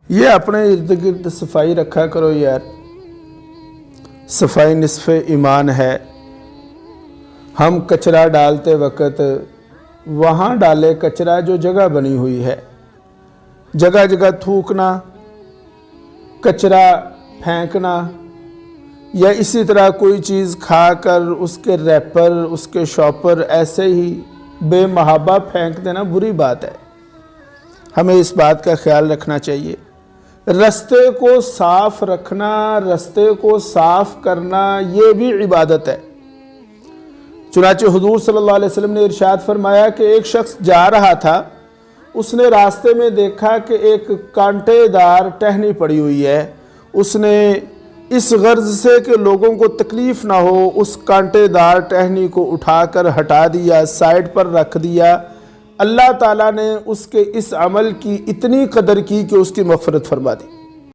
یہ اپنے ارد گرد صفائی رکھا کرو یار، صفائی نصف ایمان ہے۔ ہم کچرا ڈالتے وقت وہاں ڈالے کچرا جو جگہ بنی ہوئی ہے، جگہ جگہ تھوکنا، کچرا پھینکنا، یا اسی طرح کوئی چیز کھا کر اس کے ریپر، اس کے شاپر ایسے ہی بے محابہ پھینک دینا بری بات ہے۔ ہمیں اس بات کا خیال رکھنا چاہیے۔ رستے کو صاف رکھنا، رستے کو صاف کرنا، یہ بھی عبادت ہے۔ چنانچہ حضور صلی اللہ علیہ وسلم نے ارشاد فرمایا کہ ایک شخص جا رہا تھا، اس نے راستے میں دیکھا کہ ایک کانٹے دار ٹہنی پڑی ہوئی ہے۔ اس نے اس غرض سے کہ لوگوں کو تکلیف نہ ہو اس کانٹے دار ٹہنی کو اٹھا کر ہٹا دیا، سائیڈ پر رکھ دیا۔ اللہ تعالیٰ نے اس کے اس عمل کی اتنی قدر کی کہ اس کی مغفرت فرما دی۔